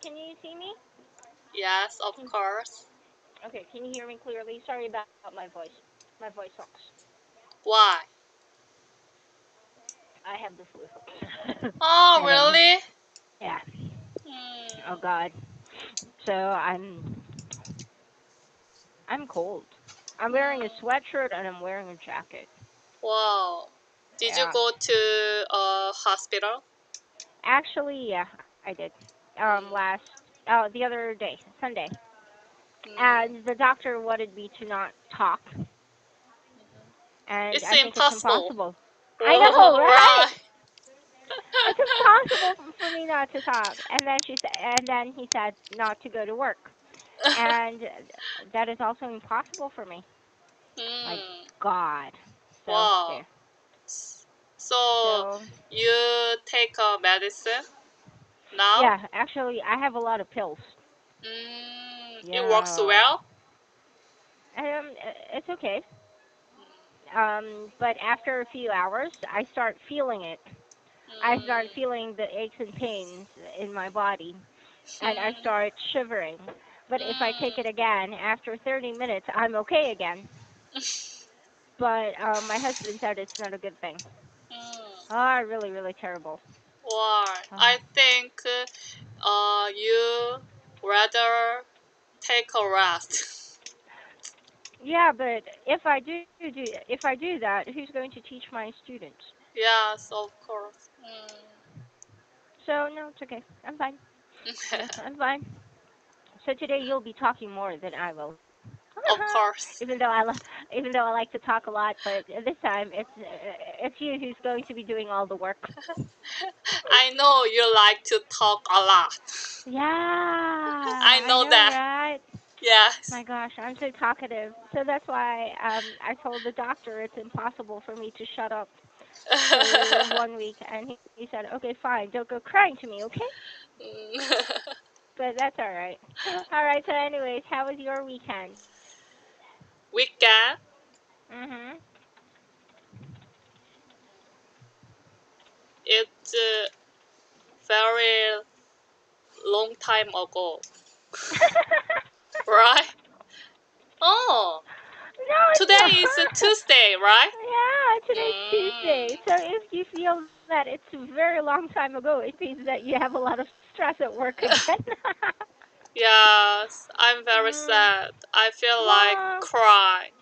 Can you see me? Yes, of Can, course. okay, can you hear me clearly? Sorry about my voice. My voice sucks. Why? I have the flu. Oh, and really? yeah. Oh Hmm. God. So I'm cold. I'm wearing a Hmm. sweatshirt and I'm wearing a jacket. Wow. Did you Yeah. go to a hospital? Actually, yeah, I did. Hmm. The other day, Sunday. Hmm. And the doctor wanted me to not talk, and It's I think it's impossible. impossible. I know, Whoa, right? right. It's impossible for me not to talk. And then he said not to go to work, and that is also impossible for me. My Hmm. God. So Wow. there. So So you take a medicine now? yeah, actually, I have a lot of pills. It works Yeah. well? It's okay. But after a few hours, I start feeling it. I start Mm. feeling the aches and pains in my body, and I Mm. start shivering. But if I take Mm. it again, after 30 minutes, I'm okay again. But my husband said it's not a good thing. Mm. Ah, really, really terrible. Why? Ah. I think you rather take a rest. Yeah, but if I do that, who's going to teach my students? Yes, of course. So no, it's okay. I'm fine. Mm. Yeah, I'm fine. So today you'll be talking more than I will. Of course. Even though I like to talk a lot, but this time it's you who's going to be doing all the work. I know you like to talk a lot. Yeah, I I know know, that. right? Yes. My gosh, I'm so talkative. So that's why I told the doctor it's impossible for me to shut up for 1 week, and he said, "Okay, fine, don't go crying to me, okay?" But that's all right. All right. So, anyways, how was your weekend? Weekend, Mhm. it's very long time ago, right? Oh, No, it's today is a not. Tuesday, right? Yeah, today's Mm, Tuesday. So if you feel that it's a very long time ago, it means that you have a lot of stress at work again. yes, I'm very mm. sad. I feel like Why? crying.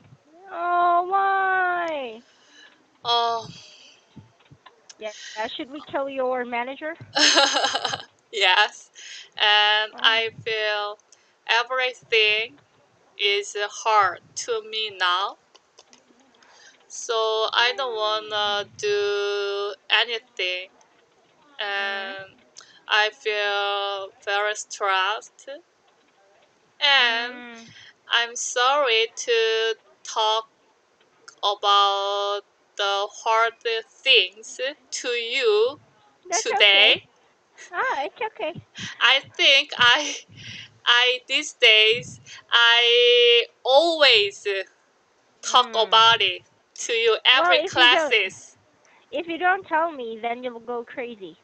Oh, why? Oh, Yeah, should we kill your manager? yes, and Oh. I feel everything is hard to me now. So I don't wanna do anything, Mhm. and I feel very stressed. And Mm. I'm sorry to talk about the hard things to you That's okay. today. Ah, it's okay. I think I these days I always talk Mm. about it to you Well, every classes. if you don't tell me, then you'll go crazy.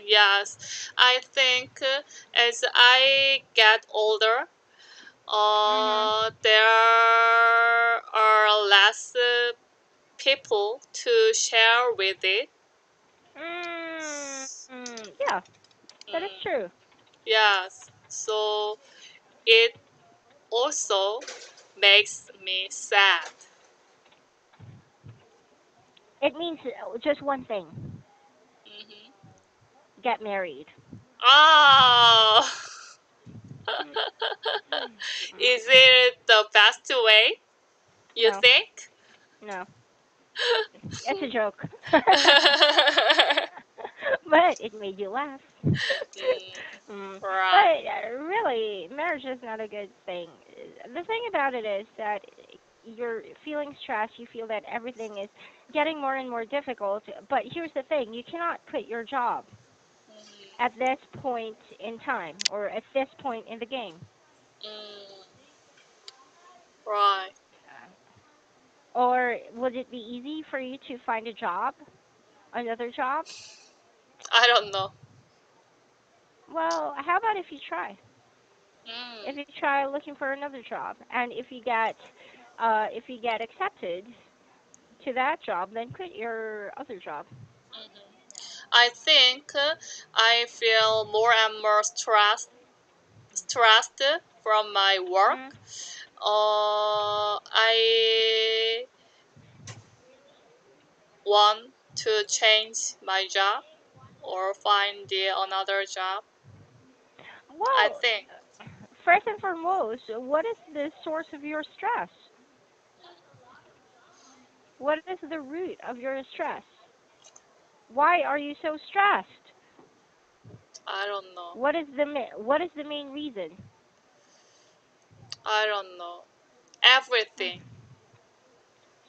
Yes, I think as I get older, Mhm. there are less people to share with it. Yeah, that is Mm, true. yes, so it also makes me sad. It means just one thing: Hmm. get married. Oh, Mm, is mm. it the best way, you No, think? no, it's a joke. But it made you laugh. But Right. really, marriage is not a good thing. The thing about it is that you're feeling stressed. You feel that everything is getting more and more difficult. But here's the thing: you cannot quit your job at this point in time or at this point in the game. Mm, right. Or would it be easy for you to find a job, another job? I don't know. Well, how about if you try? If Mm, you try looking for another job, and if you get accepted to that job, then quit your other job. mhm. I think I feel more and more stressed from my Mm. work. I want to change my job or find another job. I Well, think first and foremost, what is the source of your stress? What is the root of your stress? Why are you so stressed? I don't know. What is the main reason? I don't know. Everything. Mm.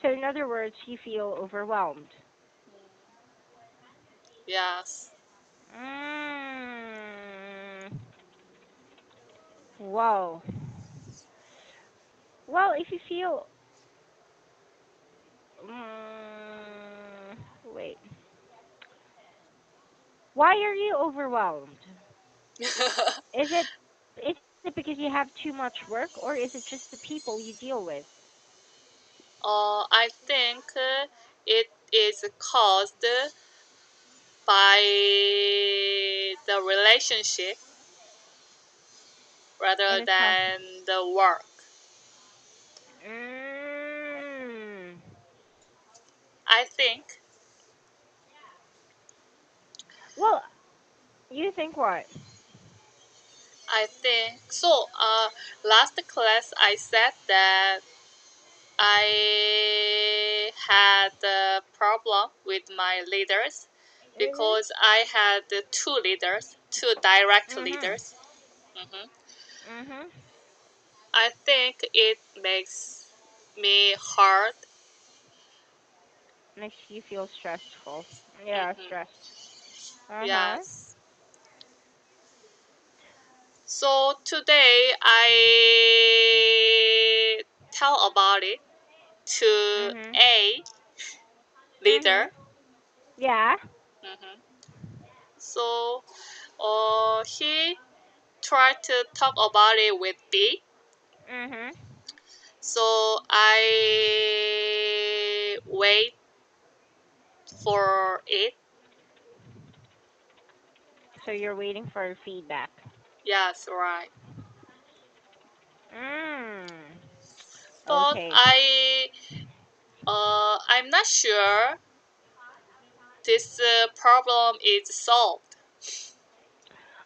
So in other words, you feel overwhelmed. Yes. Mm. Whoa. Well, if you feel wait. Why are you overwhelmed? Is it because you have too much work, or is it just the people you deal with? I think it is caused by the relationship It rather is called. than the work. Mm. I think. Well, you think what? I think so. Last class I said that I had a problem with my leaders Mhm. because I had two leaders, two direct Mhm. leaders. Hmm. Mhm. I think it makes me hard. Makes you feel stressful. Yeah, Hmm. stressed. Uh huh. Yes. So today I tell about it to Mhm. A Mhm. leader. Yeah. Hmm. So he tried to talk about it with B. Mhm. So I wait for it. So you're waiting for feedback. Yes, right. Mm. But Okay. I'm not sure this problem is solved.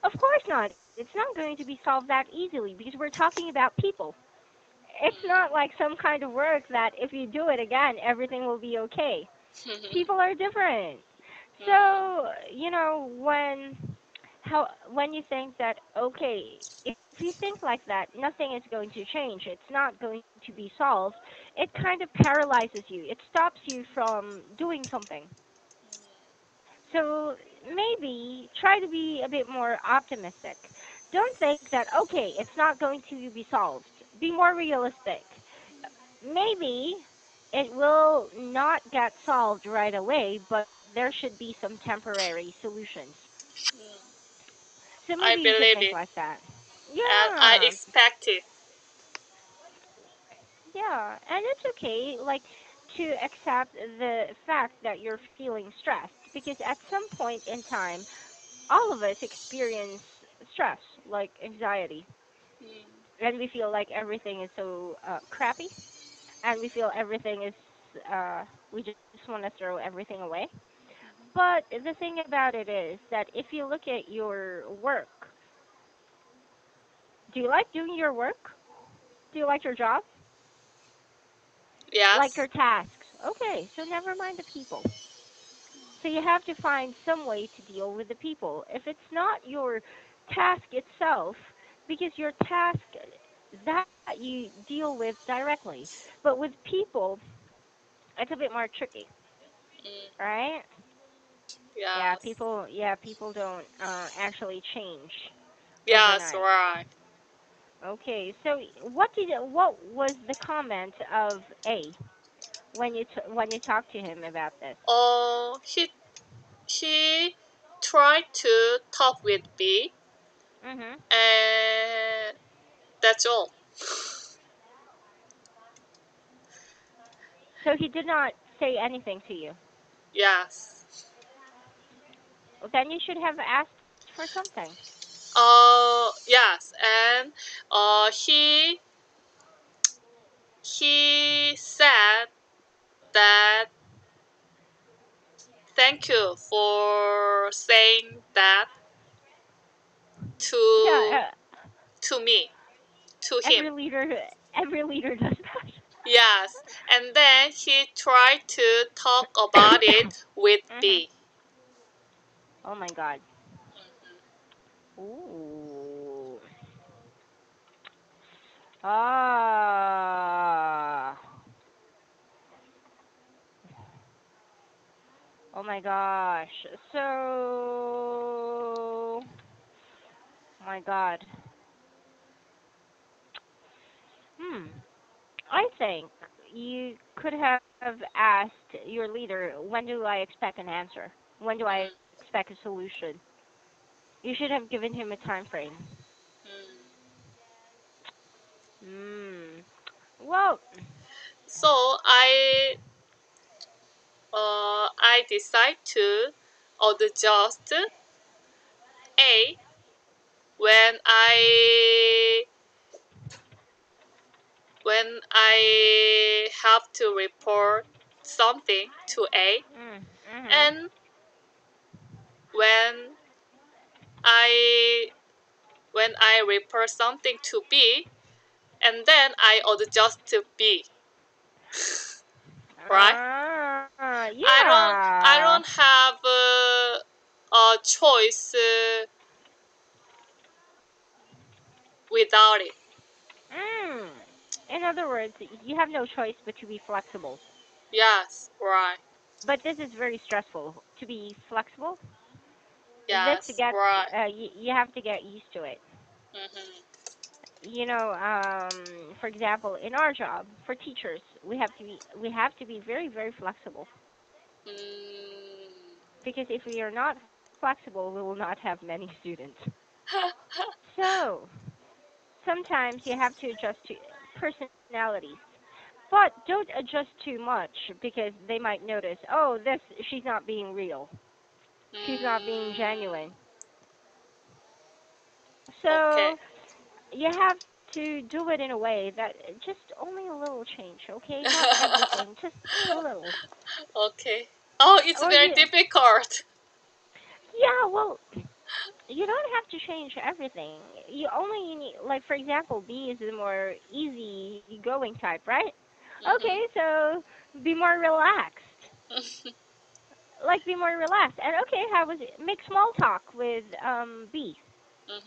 Of course not. It's not going to be solved that easily because we're talking about people. It's not like some kind of work that if you do it again, everything will be okay. People are different. Mm, So, when you think that okay, if you think like that, nothing is going to change. It's not going to be solved. It kind of paralyzes you. It stops you from doing something. So maybe try to be a bit more optimistic. Don't think that, okay, it's not going to be solved. Be more realistic. Maybe it will not get solved right away, but there should be some temporary solutions. mm. So I maybe you can believe think it, like that. and I Yeah, expect it. yeah. And it's okay, like, to accept the fact that you're feeling stressed because at some point in time, all of us experience stress, like anxiety, Mm, and we feel like everything is so crappy, and we feel everything is, we just want to throw everything away. But the thing about it is that if you look at your work, do you like doing your work? Do you like your job? Like yes. your tasks? Okay, so never mind the people. So you have to find some way to deal with the people. If it's not your task itself, because your task that you deal with directly, but with people, it's a bit more tricky, Mm, right? yes. People don't actually change Yes, overnight. right. Okay, so what was the comment of A when you talked to him about this? He tried to talk with B. Mhm. And that's all. So he did not say anything to you. Yes. Well, then you should have asked for something. Yes, and he said that thank you for saying that to Yeah, to me, to him. every leader, every leader does that. Yes, and then he tried to talk about it with Mhm. B. Oh my God. Ooh. Ah. Oh my gosh. So. My God. Hmm. I think you could have asked your leader, when do I expect an answer? When do I Mm, expect a solution? You should have given him a time frame. mm. Hmm. Well, So I decide to adjust A when I have to report something to A, mhm. and when I report something to B, and then I adjust to B, right? I Yeah. don't have a choice without it. Mm. In other words, you have no choice but to be flexible. Yes, right. But this is very stressful. To be flexible, this Yes, gets right. you have to get used to it. Mm-hmm. You know, for example, in our job for teachers, we have to be very very flexible Mm. because if we are not flexible, we will not have many students. So sometimes you have to adjust to personalities. But don't adjust too much because they might notice, oh, this she's not being real. She's not being Mm. genuine. Okay. So you have to do it in a way that just only a little change, okay? Not everything, just a little. Okay. Oh, it's Or very difficult. yeah, well, you don't have to change everything. You need, like for example, B is the more easy going type, right? Mm-hmm. Okay, so be more relaxed. Like be more relaxed. And okay, how was it? Make small talk with B.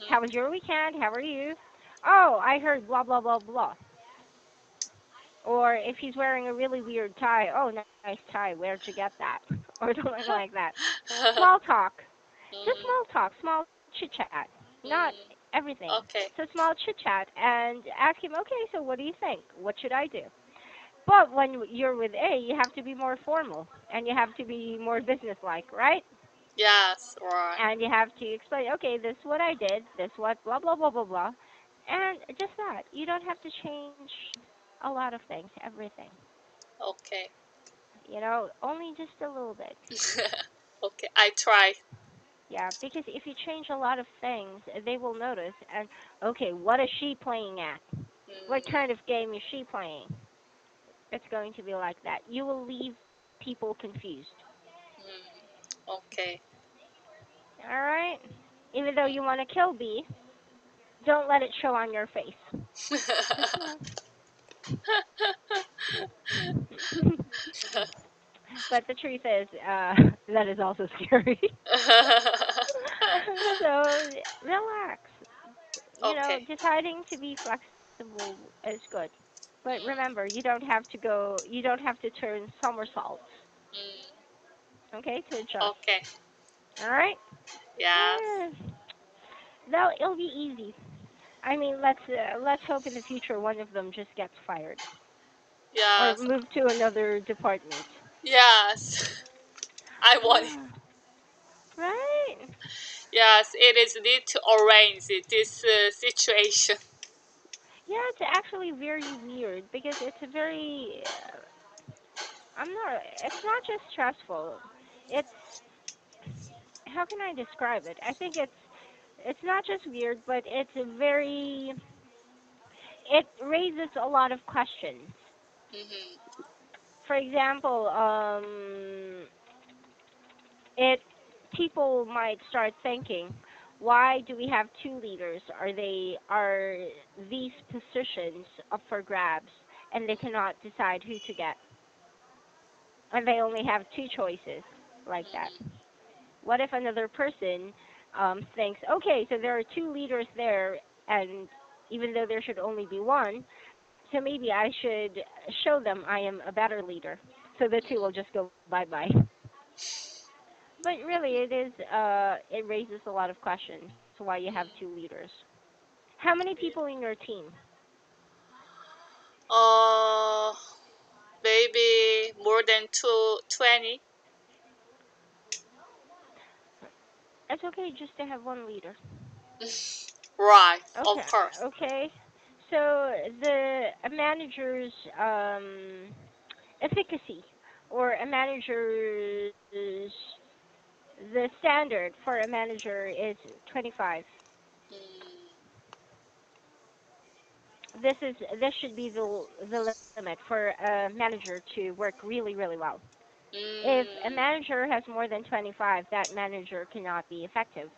How was Mm-hmm. your weekend? How are you? Oh, I heard blah blah blah blah. Or if he's wearing a really weird tie, oh, nice tie. Where'd you get that? Or something like that. Small talk. Just Mm-hmm. small talk, small chit chat. Not Mm. everything. Okay. So small chit chat and ask him, okay, so what do you think? What should I do? But when you're with A, you have to be more formal and you have to be more businesslike, right? Yes, right. And you have to explain, okay, this is what I did, this what, blah, blah, blah, blah, blah. And just that. You don't have to change a lot of things, everything. Okay. You know, only just a little bit. Okay, I try. Yeah, because if you change a lot of things, they will notice. And, okay, what is she playing at? What Mm, kind of game is she playing? It's going to be like that. You will leave people confused. okay. All right? Even though you want to kill B, don't let it show on your face. Just not. But the truth is, that is also scary. So relax. You know, Okay. deciding to be flexible is good. But Mm, remember, you don't have to turn somersaults, mm, okay, to adjust. okay. All right? Yes. Eh, no, it'll be easy. I mean, let's hope in the future one of them just gets fired or Yes. moved to another department. Yes. I want it. Right? Yes, it is need to arrange this situation. Yeah, it's actually very weird because it's a very I'm not it's not just stressful. It's how can I describe it? I think it's not just weird, but it's a very it raises a lot of questions. Hmm. For example, it people might start thinking, why do we have two leaders? Are these positions up for grabs and they cannot decide who to get? And they only have two choices like that. Hmm. What if another person thinks, okay, so there are two leaders there, and even though there should only be one, so maybe I should show them I am a better leader. So the two will just go bye bye. But really, it raises a lot of questions why you have two leaders. How many people in your team? Uh, Maybe more than 20. It's okay just to have one leader. Right, Okay, of course. okay. So the a manager's efficacy or a manager's the standard for a manager is 25. Mm, This should be the limit for a manager to work really really well. If a mm, manager has more than 25, that manager cannot be effective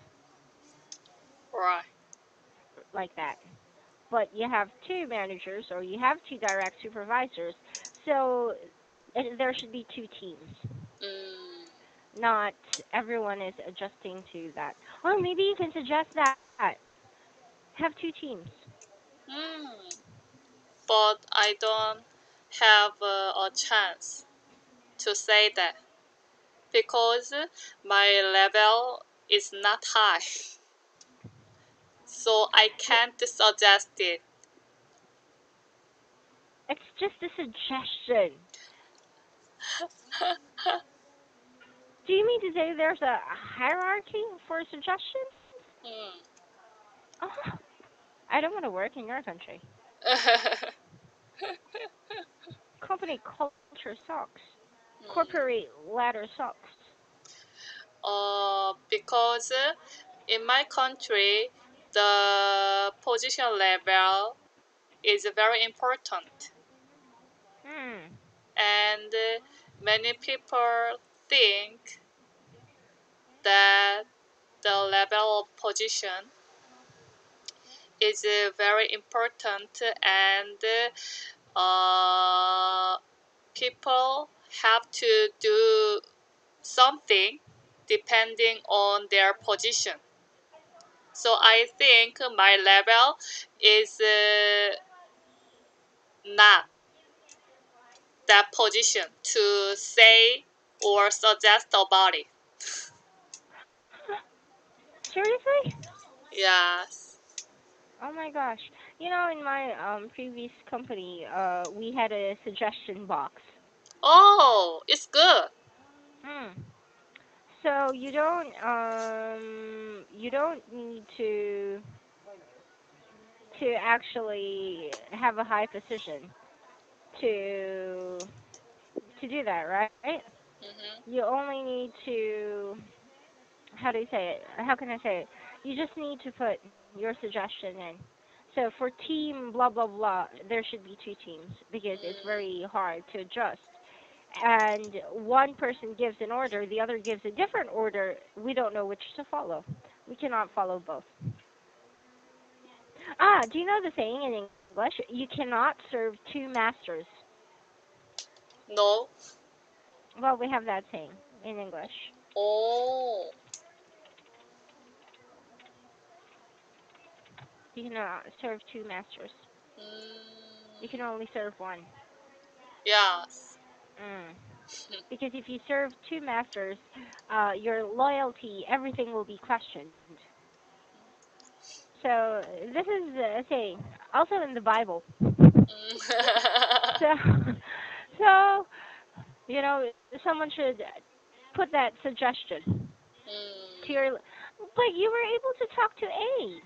right. like that. But you have two managers or you have two direct supervisors, so there should be two teams. Mm, Not everyone is adjusting to that. Or maybe you can suggest that. Have two teams. mm. But I don't have a chance to say that because my level is not high, so I Well, can't suggest it. it's just a suggestion. Do you mean to say there's a hierarchy for suggestions? Mm. Oh, I don't want to work in your country. Company culture sucks. Corporate ladder sucks. Because in my country, the position level is very important, Hmm. and many people think that the level of position is very important, and people have to do something depending on their position. So I think my level is not that position to say or suggest about it. Seriously? Yes. Oh my gosh. You know, in my previous company, we had a suggestion box. Oh, it's good. Hmm. So you don't need to actually have a high position to to do that, right? Hmm. You only need to how do you say it? How can I say it? You just need to put your suggestion in. So for team blah blah blah, there should be two teams because it's very hard to adjust. And one person gives an order, the other gives a different order. We don't know which to follow. We cannot follow both. Ah, do you know the saying in English? You cannot serve two masters. No. Well, we have that saying in English. Oh. You cannot serve two masters. You can Mm, only serve one. yes. Mm. Because if you serve two masters, your loyalty, everything will be questioned. So this is a saying, also in the Bible. Mm. So, so someone should put that suggestion to Mm. your. But you were able to talk to A.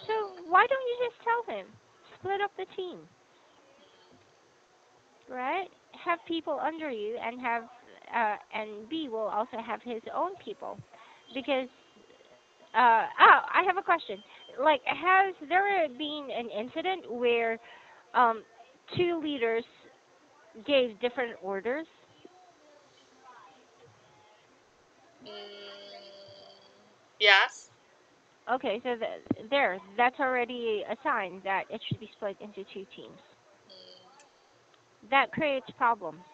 So why don't you just tell him? Split up the team, right? Have people under you, and and B will also have his own people, because I have a question. Like, has there been an incident where um, two leaders gave different orders? Yes. Okay, so that's already a sign that it should be split into two teams. That creates problems,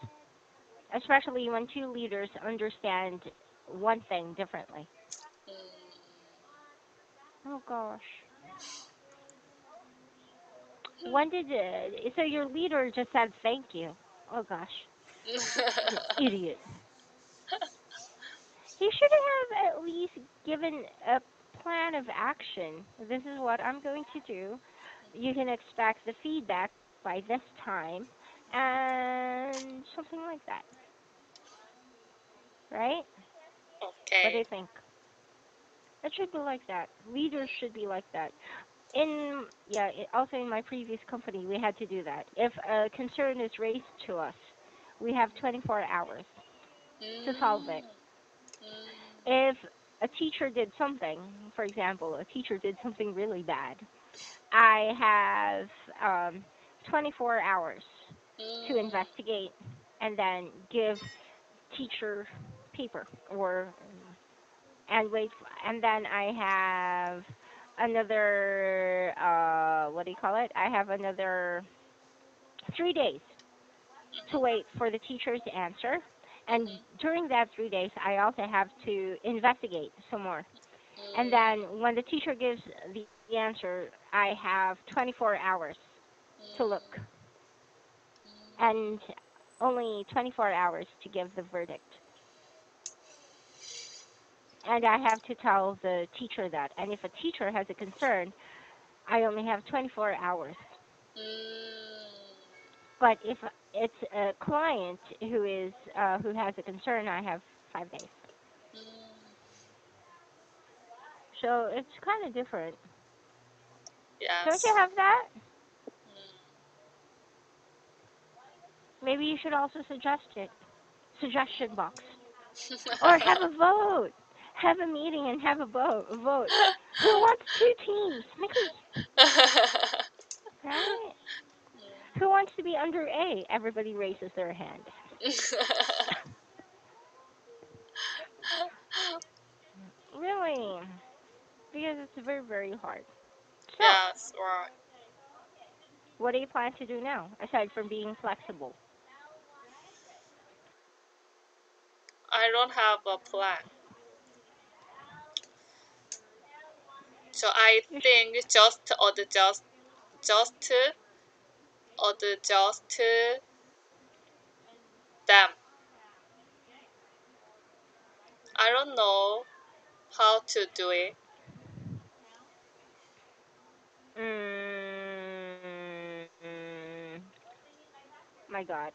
especially when two leaders understand one thing differently. Oh gosh. When did so your leader just said thank you? Oh gosh, idiot. He should have at least given a plan of action. This is what I'm going to do. You can expect the feedback by this time, and something like that, right? What do Okay. you think? It should be like that. Leaders should be like that. Also in my previous company, we had to do that. If a concern is raised to us, we have 24 hours to solve it. If a teacher did something, for example, a teacher did something really bad, I have 24 hours to investigate and then give teacher paper or and wait, and then I have another what do you call it? I have another 3 days to wait for the teacher's answer, and during that 3 days, I also have to investigate some more. And then when the teacher gives the answer, I have 24 hours to look, and only 24 hours to give the verdict. And I have to tell the teacher that. And if a teacher has a concern, I only have 24 hours. But if it's a client who has a concern, I have 5 days. So it's kind of different. Don't you Yes. have that? Maybe you should also suggest it. Suggestion box. Or have a vote. Have a meeting and have a vote. Who wants two teams? Me. Right? Who wants to be under A? Everybody raises their hand. Really? Because it's very, very hard. So, Yes, right. what do you plan to do now, aside from being flexible? I don't have a plan. So I You think just adjust them. I don't know how to do it. My God.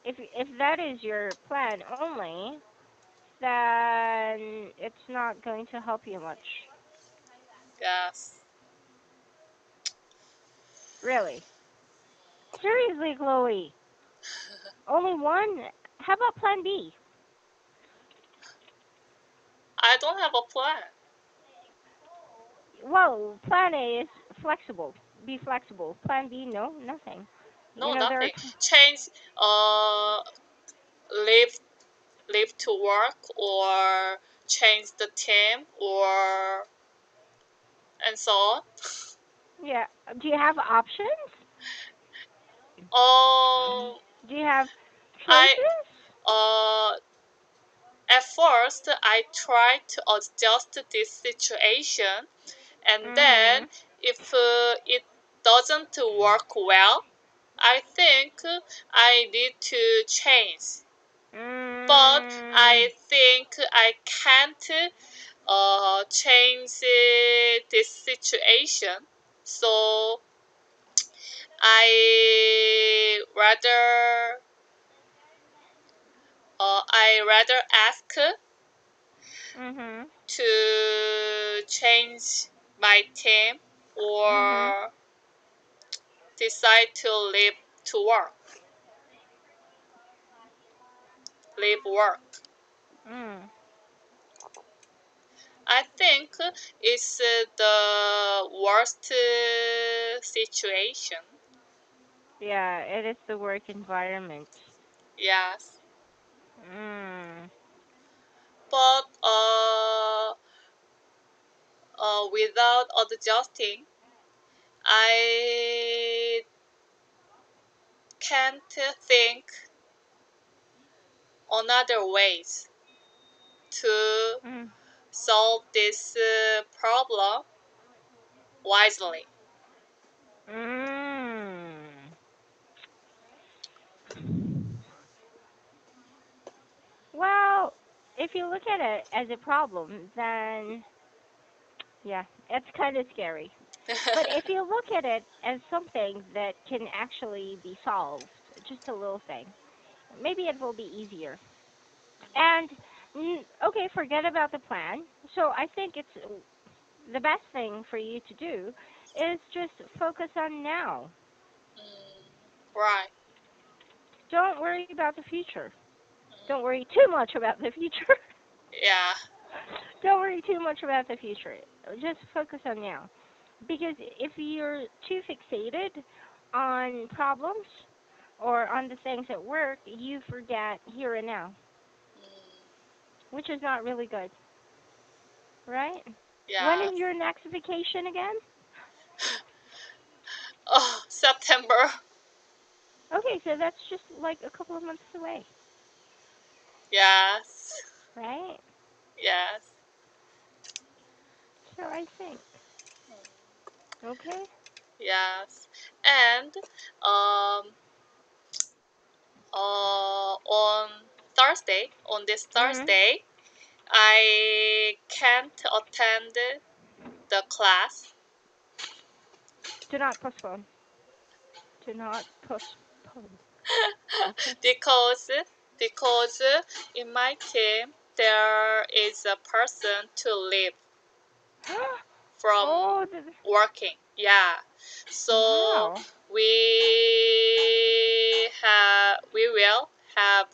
If that is your plan only, then it's not going to help you much. Yes. Really. Seriously, Chloe. Only one? How about plan B? I don't have a plan. Well, plan A is flexible. Be flexible. Plan B, no, nothing. No, There are nothing. Change leave leave to work or change the team or and so on. yeah. Do you have options? Um Do you have I choices? uh at first I tried to adjust this situation, and then Mhm. if it doesn't work well, I think I need to change. But Mm. I think I can't change this situation. So I rather ask Mhm. to change my team Mhm. or decide to leave work. Mm. I think it's the worst situation. Yeah, it is the work environment. Yes, Mm. but without adjusting, I can't think another ways to Mm. solve this problem wisely. Mm. Well, if you look at it as a problem, then yeah, it's kind of scary. But if you look at it as something that can actually be solved, just a little thing, maybe it will be easier. And okay, forget about the plan. So I think it's the best thing for you to do is just focus on now. Right. Don't worry about the future. Don't worry too much about the future. Yeah. Don't worry too much about the future. Just focus on now. Because if you're too fixated on problems or on the things at work, you forget here and now, which is not really good, right? When Yeah. is your next vacation again? Oh, September. Okay, so that's just like a couple of months away, Yes. right? Yes. So I think, okay? Yes. And um on this Mhm. Thursday, I can't attend the class Do not postpone. Do not postpone. Okay. because in my team there is a person to leave from Oh, working. Yeah. So wow. we will have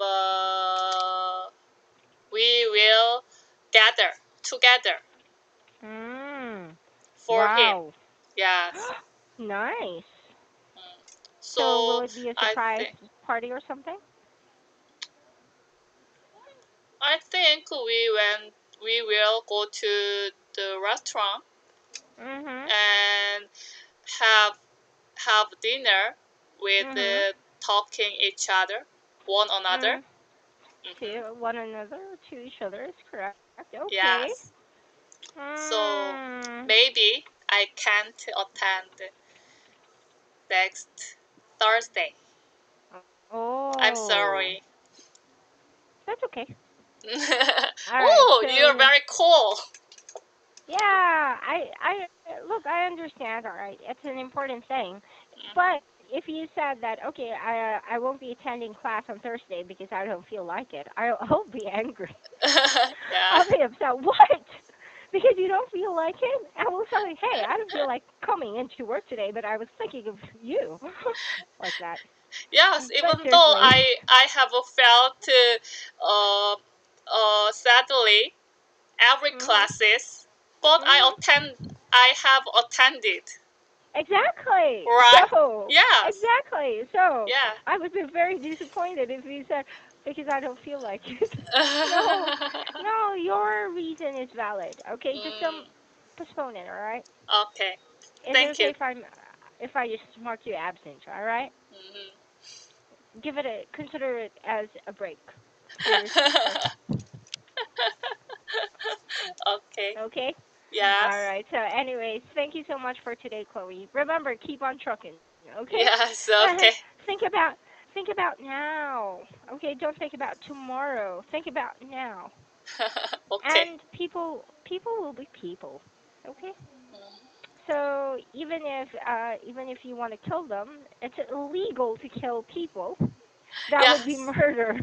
we will gather together Mm. for him. Wow. Yes. Nice. Mm. So will So it be a I surprise think party or something? I think we will go to the restaurant Mhm. and have dinner with Mhm. talking each other one another. Mm. Hmm. To one another, to each other is correct. Okay. Yes. So Mm. maybe I can't attend next Thursday. I'm Oh, sorry. that's okay. All right. Oh, you're So very cool. yeah, I look. I understand. All right, it's an important thing, Mhm. but if you said that, okay, I won't be attending class on Thursday because I don't feel like it, I'll be angry. Yeah. I'll be upset. What? Because you don't feel like it? I will tell you, hey, I don't feel like coming into work today, but I was thinking of you, like that. Yes, But even though seriously. I have felt sadly every Mhm. classes, but Mhm. I have attended. Exactly. Right? So, Yes. exactly. So, Yeah. I would be very disappointed if you said because I don't feel like it. No, no, your reason is valid. Okay, just Mm, postpone it. All right. okay. Is it Thank okay you. if I just mark you absent? All right. Mhm. Consider it as a break for your sister. Okay. Okay. All Yes. right. So, anyways, thank you so much for today, Chloe. Remember, keep on trucking. Okay. Yes. Okay. think about think about now. Okay. Don't think about tomorrow. Think about now. Okay. And people will be people. Okay. So even if you want to kill them, it's illegal to kill people. That would be Yes. murder.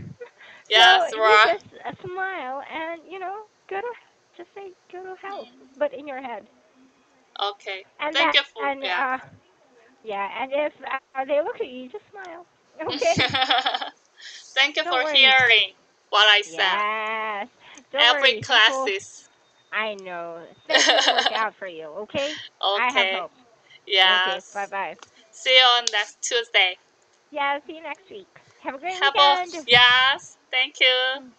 So Yes. you Right. just smile and just say go to hell, but in your head. Okay. And Thank you for and yeah. yeah, and if they look at you, just smile. Okay? Thank you Don't for worry. hearing what I said. Yes. Don't Every worry. Things will. classes. I know things will work out for you. Okay? I have Okay. hope. Okay. Bye Yes. bye. See you on next Tuesday. Yeah. See you next week. Have a great Have a weekend. yes. Thank you.